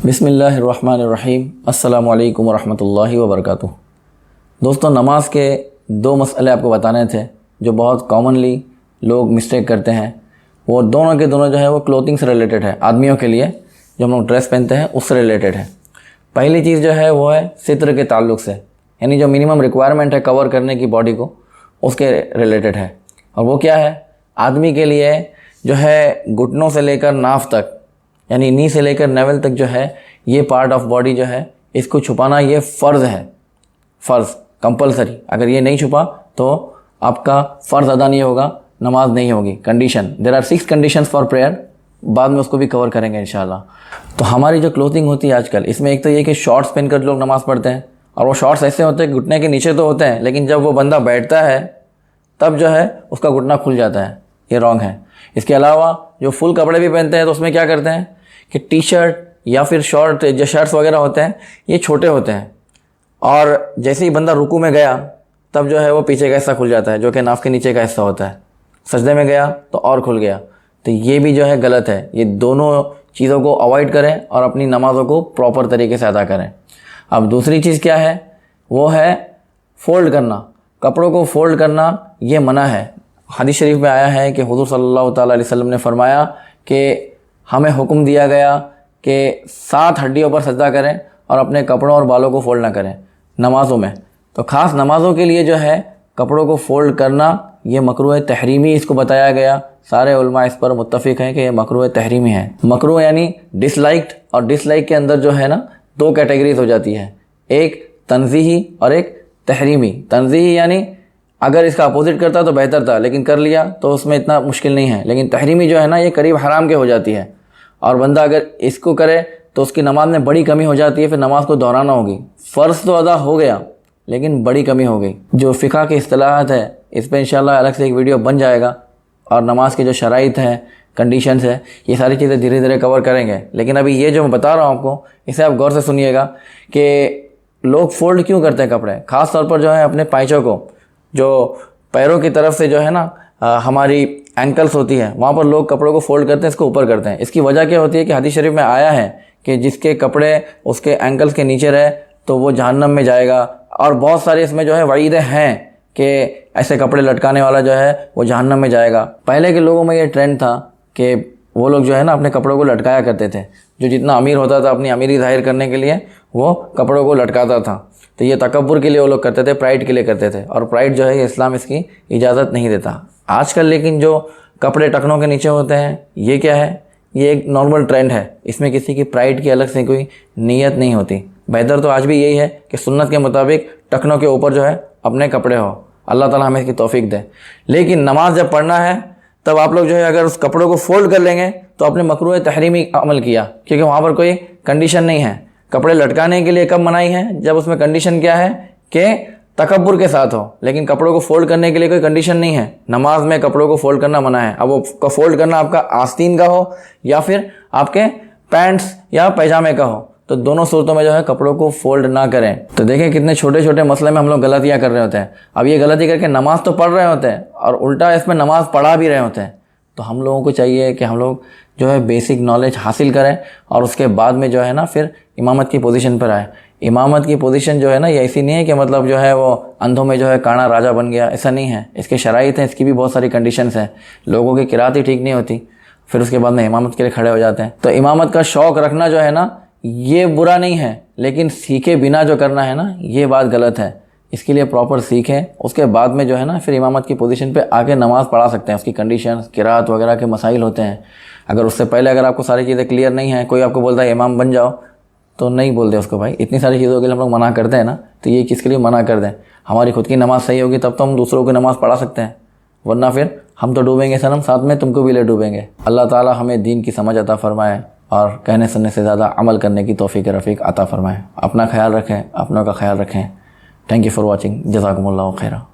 बिस्मिल्लाहिर्रहमानिर्रहीम। अस्सलामु अलैकुम वरहमतुल्लाहि वबरकातुहू। दोस्तों, नमाज के दो मसले आपको बताने थे जो बहुत कॉमनली लोग मिस्टेक करते हैं। वो दोनों के दोनों जो है वो क्लोथिंग से रिलेटेड है। आदमियों के लिए जो हम लोग ड्रेस पहनते हैं उससे रिलेटेड है। पहली चीज़ जो है वो है सित्र के ताल्लुक़ से, यानी जो मिनिमम रिक्वायरमेंट है कवर करने की बॉडी को, उसके रिलेटेड है। और वो क्या है? आदमी के लिए जो है घुटनों से लेकर नाफ तक, यानी नी से लेकर नेवल तक जो है ये पार्ट ऑफ बॉडी जो है इसको छुपाना ये फ़र्ज़ है। फ़र्ज़ कंपलसरी। अगर ये नहीं छुपा तो आपका फ़र्ज़ अदा नहीं होगा, नमाज नहीं होगी। Condition, there are 6 conditions for prayer, बाद में उसको भी कवर करेंगे इंशाल्लाह। तो हमारी जो क्लोथिंग होती है आजकल, इसमें एक तो ये कि शॉर्ट्स पहनकर लोग नमाज़ पढ़ते हैं, और वो शॉर्ट्स ऐसे होते हैं घुटने के नीचे तो होते हैं, लेकिन जब वो बंदा बैठता है तब जो है उसका घुटना खुल जाता है। ये रॉन्ग है। इसके अलावा जो फुल कपड़े भी पहनते हैं तो उसमें क्या करते हैं कि टी शर्ट या फिर शॉर्ट जो शर्ट्स वगैरह होते हैं ये छोटे होते हैं, और जैसे ही बंदा रुकू में गया तब जो है वो पीछे का हिस्सा खुल जाता है, जो कि नाफ के नीचे का हिस्सा होता है। सजदे में गया तो और खुल गया। तो ये भी जो है गलत है। ये दोनों चीज़ों को अवॉइड करें और अपनी नमाज़ों को प्रॉपर तरीके से अदा करें। अब दूसरी चीज़ क्या है? वो है फ़ोल्ड करना। कपड़ों को फ़ोल्ड करना ये मना है। हदीस शरीफ में आया है कि हुज़ूर सल्लल्लाहु ताला अलैहि वसल्लम ने फरमाया कि हमें हुक्म दिया गया कि 7 हड्डियों पर सजदा करें और अपने कपड़ों और बालों को फ़ोल्ड ना करें नमाज़ों में। तो ख़ास नमाज़ों के लिए जो है कपड़ों को फ़ोल्ड करना ये मकरूह तहरीमी इसको बताया गया। सारे उलमा इस पर मुत्तफ़िक़ हैं कि ये मकरूह तहरीमी है। मकरूह यानी डिसलाइक्ड, और डिसलाइक के अंदर जो है ना 2 कैटेगरीज हो जाती है, एक तंज़ीही और एक तहरीमी। तंज़ीही यानी अगर इसका अपोजिट करता तो बेहतर था, लेकिन कर लिया तो उसमें इतना मुश्किल नहीं है। लेकिन तहरीमी जो है ना ये करीब हराम के हो जाती है, और बंदा अगर इसको करे तो उसकी नमाज में बड़ी कमी हो जाती है। फिर नमाज को दोहराना होगी। फ़र्ज़ तो अदा हो गया लेकिन बड़ी कमी हो गई। जो फ़िक़्ह की इस्तिलाहात है इस पर इंशाल्लाह अलग से एक वीडियो बन जाएगा, और नमाज की जो शराइत हैं, कंडीशंस है, ये सारी चीज़ें धीरे धीरे कवर करेंगे। लेकिन अभी ये जो मैं बता रहा हूँ आपको, इसे आप गौर से सुनिएगा कि लोग फ़ोल्ड क्यों करते हैं कपड़े। ख़ास तौर पर जो है अपने पाइचों को, जो पैरों की तरफ से जो है ना हमारी एंकल्स होती है, वहाँ पर लोग कपड़ों को फ़ोल्ड करते हैं, इसको ऊपर करते हैं। इसकी वजह क्या होती है कि हदीस शरीफ में आया है कि जिसके कपड़े उसके एंकल्स के नीचे रहे तो वो जहन्नम में जाएगा। और बहुत सारे इसमें जो है वईदें हैं कि ऐसे कपड़े लटकाने वाला जो है वो जहन्नम में जाएगा। पहले के लोगों में ये ट्रेंड था कि वो लोग जो है ना अपने कपड़ों को लटकाया करते थे। जो जितना अमीर होता था अपनी अमीरी ज़ाहिर करने के लिए वो कपड़ों को लटकाता था। तो ये तकब्बुर के लिए वो लोग करते थे, प्राइड के लिए करते थे, और प्राइड जो है ये इस्लाम इसकी इजाज़त नहीं देता। आजकल लेकिन जो कपड़े टखनों के नीचे होते हैं ये क्या है? ये एक नॉर्मल ट्रेंड है। इसमें किसी की प्राइड की अलग से कोई नीयत नहीं होती। बेहतर तो आज भी यही है कि सुन्नत के मुताबिक टखनों के ऊपर जो है अपने कपड़े हो। अल्लाह ताला हमें इसकी तौफीक दे। लेकिन नमाज जब पढ़ना है तब आप लोग जो है अगर उस कपड़ों को फ़ोल्ड कर लेंगे तो आपने मकरूह तहरीमी अमल किया, क्योंकि वहाँ पर कोई कंडीशन नहीं है। कपड़े लटकाने के लिए कब मनाही है? जब उसमें कंडीशन क्या है कि तकब्बुर के साथ हो। लेकिन कपड़ों को फ़ोल्ड करने के लिए कोई कंडीशन नहीं है। नमाज में कपड़ों को फ़ोल्ड करना मना है। अब वो फ़ोल्ड करना आपका आस्तीन का हो या फिर आपके पैंट्स या पैजामे का हो, तो दोनों सूरतों में जो है कपड़ों को फ़ोल्ड ना करें। तो देखें कितने छोटे छोटे मसले में हम लोग गलतियाँ कर रहे होते हैं। अब ये गलती करके नमाज तो पढ़ रहे होते हैं और उल्टा इसमें नमाज पढ़ा भी रहे होते हैं। तो हम लोगों को चाहिए कि हम लोग जो है बेसिक नॉलेज हासिल करें, और उसके बाद में जो है ना फिर इमामत की पोजीशन पर आए। इमामत की पोजीशन जो है ना ये ऐसी नहीं है कि मतलब जो है वो अंधों में जो है काना राजा बन गया, ऐसा नहीं है। इसके शराइत हैं, इसकी भी बहुत सारी कंडीशंस हैं। लोगों की किरात ही ठीक नहीं होती, फिर उसके बाद में इमामत के लिए खड़े हो जाते हैं। तो इमामत का शौक़ रखना जो है ना ये बुरा नहीं है, लेकिन सीखे बिना जो करना है ना ये बात गलत है। इसके लिए प्रॉपर सीखें, उसके बाद में जो है ना फिर इमामत की पोजीशन पे आके नमाज़ पढ़ा सकते हैं। उसकी कंडीशन, किरात वगैरह के मसाइल होते हैं। अगर उससे पहले अगर आपको सारी चीज़ें क्लियर नहीं है, कोई आपको बोलता है इमाम बन जाओ, तो नहीं बोलते उसको भाई। इतनी सारी चीज़ों के लिए हम लोग मना करते हैं ना, तो ये किसके लिए मना कर दें? हमारी खुद की नमाज़ सही होगी तब तो हम दूसरों की नमाज़ पढ़ा सकते हैं, वरना फिर हम तो डूबेंगे सनम, साथ में तुमको भी ले डूबेंगे। अल्लाह ताला हमें दीन की समझ अता फरमाए और कहने सुनने से ज़्यादा अमल करने की तौफीक रफ़ीक अता फरमाए। अपना ख्याल रखें, अपनों का ख्याल रखें। Thank you for watching. जज़ाकुमुल्लाहु खैरा।